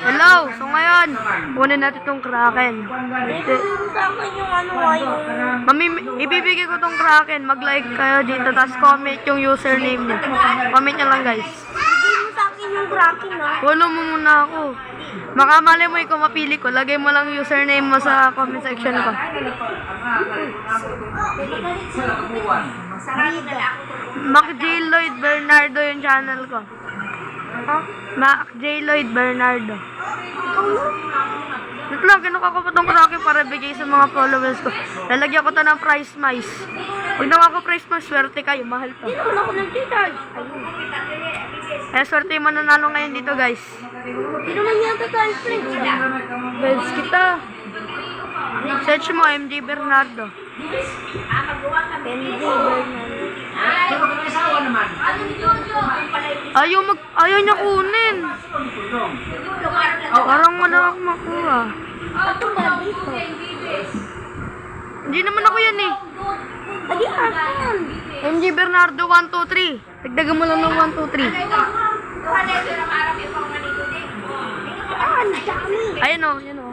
Hello! So ngayon, kunin natin tong Kraken. Sa akin yung ano ngayon. Ibibigay ko tong Kraken. Mag-like kayo dito, tapos comment yung username niyo. Comment nyo lang guys. Bigay mo sa akin yung Kraken ha. Follow mo muna ako. Makamali mo kung mapili ko. Lagay mo lang username mo sa comment section ko. Mac J. Lloyd Bernardo yung channel ko. Mac J. Lloyd Bernardo. Ito lang, kinuha ko pa itong Kraken para bigay sa mga followers ko. Lalagyan ko ito ng price mice. Pag nakuha ko price mice, swerte kayo. Mahal to. Hindi naman ako nag-charge. Eh, swerte yung mananalo ngayon dito guys. Hindi naman yata tayo friends ha. Friends kita. Search mo, MJ Bernardo. MJ Bernardo. Ayaw niya kunin. Parang wala akong makuha. Ato ba dito? Hindi naman ako yan eh. Adi asan? MJ Bernardo 1, 2, 3. Dagdagan mo lang ng 1, 2, 3. Ah, ang dami. Ayun o, yun o.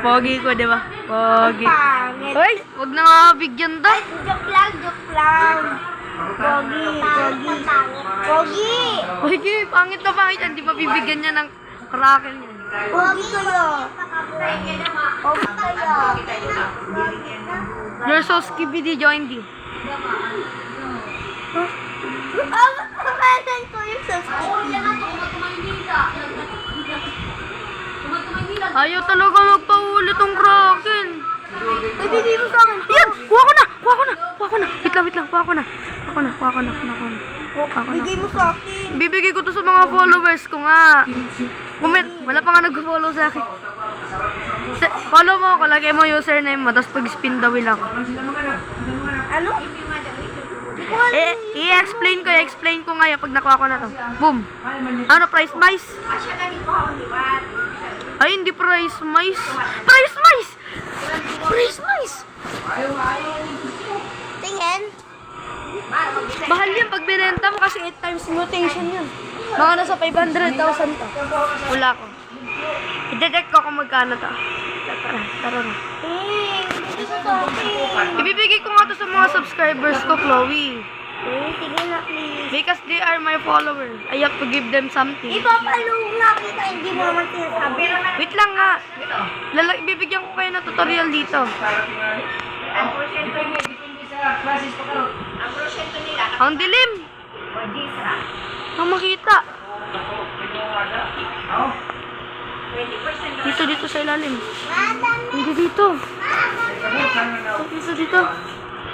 Pogi ko, di ba? Pogi. Pangit. Hoy, wag na nga bigyan to. Joke lang, joke lang. Pogi, pogi. Pogi! Pogi, pangit na pangit yan. Di ba bibigyan niya ng Kraken yan? Pogi kayo. Pogi kayo. You're so skibidi, join D. Kakain ko yung subscribe. Ayaw talaga magpaulit tong Kraken. Ay, bigay mo sa akin. Yan! Kuha ko na! Kuha ko na! Kuha ko na! Wait lang, kuha ko na. Bigay mo sa akin. Bibigay ko to sa mga followers ko nga. Comment. Wala pa nga nag-follow sa akin. Follow mo ako. Lagay mo username mo. Tapos pag-spin the wheel ako. Ano? I-explain ko ngayon pag nakuha ko na to. Boom. Ano, price mice? Ay, hindi price mice. Price mice! Price mice! Tingin. Mahal yan pag binenta mo kasi 8 times mutation yun. Mga nasa 500,000 to. Wala ko. I-detect ko kung magkano to. Tara na. Bigay mo sa akin. Ibibigay ko nga to sa mga subscribers ko, Chloe. Sige na, please. Because they are my followers. I have to give them something. Ipapalong nga kita, hindi mo naman sinasabi. Wait lang nga. Ibibigyan ko kayo ng tutorial dito. Ang dilim. Ang makita. Dito sa ilalim. Hindi dito. Dito.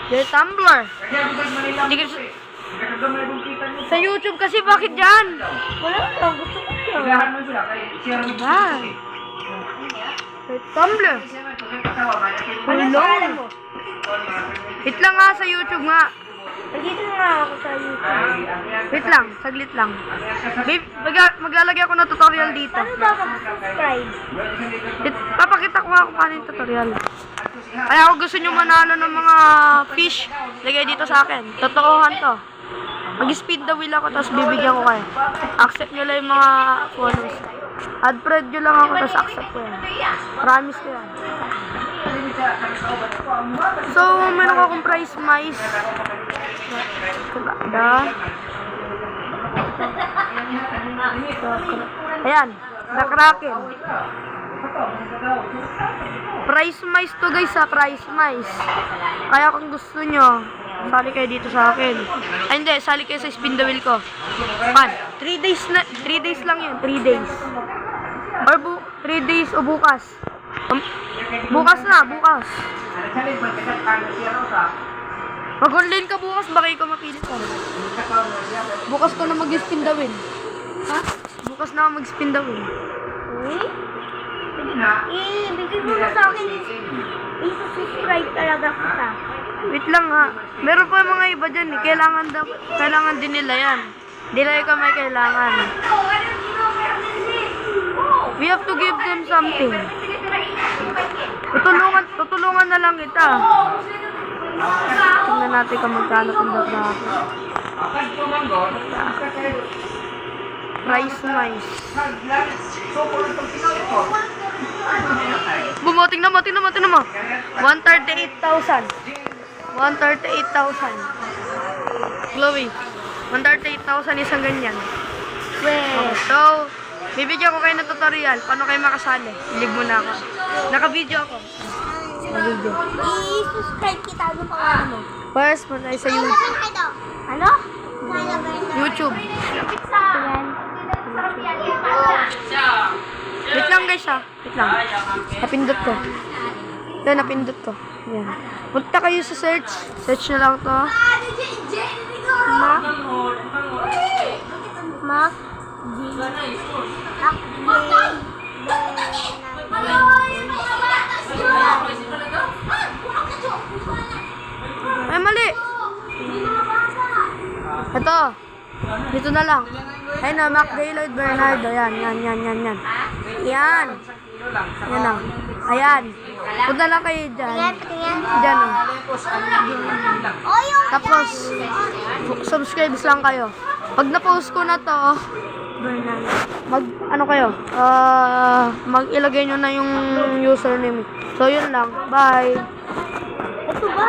There's Tumblr. Sa YouTube kasi bakit dyan? Wala lang, gusto ko yan. Ah. There's Tumblr. Hello. Wait lang nga sa YouTube nga. Nandito nga ako sa YouTube. Wait lang, saglit lang. Babe, maglalagay ako ng tutorial dito. Paano ba mag-subscribe? Papakita ko nga kung paano yung tutorial. Kaya kung gusto nyo manalo ng mga fish, lagay dito sa akin. Totohan to. Mag-speed the wheel ako, tapos bibigyan ko kayo. Accept nyo lang yung mga follows. Add friend nyo lang ako, tapos accept ko yan. Promise ko yan. So, meron akong price mice. Ayan, na Kraken. Price mice to guys ha, price mice. Kaya kung gusto nyo, sali kayo dito sa akin. Ay hindi, sali kayo sa spin the wheel ko. 3 days lang yun, 3 days. Or 3 days o bukas. Bukas. Mag-online ka bukas, baka ikaw mapilit ka. Bukas ko na mag-spin the wheel. Ha? Bukas na ako mag-spin the wheel. Bigay mo na sa akin. I-subscribe talaga kita. Wait lang ha. Meron pa mga iba dyan eh. Kailangan din nila yan. Hindi lang ikaw may kailangan. We have to give them something. Tutulungan na lang kita. Tingnan natin kung magkano kung baga. Price nice. tingnan mo, tingnan mo. 138,000. 138,000. Chloe, 138,000 isang ganyan. Weh. So, bibigyan ko kayo ng tutorial. Paano kayo makasali? Ilig mo na ako. Naka-video ako. Naka-video. I-subscribe kita. Ano pangalan mo? First, muna tayo sa YouTube. Ano? YouTube. Yan. Wait lang guys ha. Wait lang. Napindot ko. Ito, napindot ko. Yan. Punta kayo sa search. Search na lang to. Mac. Mac. Ay, mali. Ito. Dito na lang. Ay na, Mac Gaylord Bernardo. Yan. Yan lang. Ayan. Punta lang kayo dyan. Dyan o. Tapos, subscribe lang kayo. Pag na-post ko na to, mag-ilagay nyo na yung username. So, yun lang. Bye. Ito ba?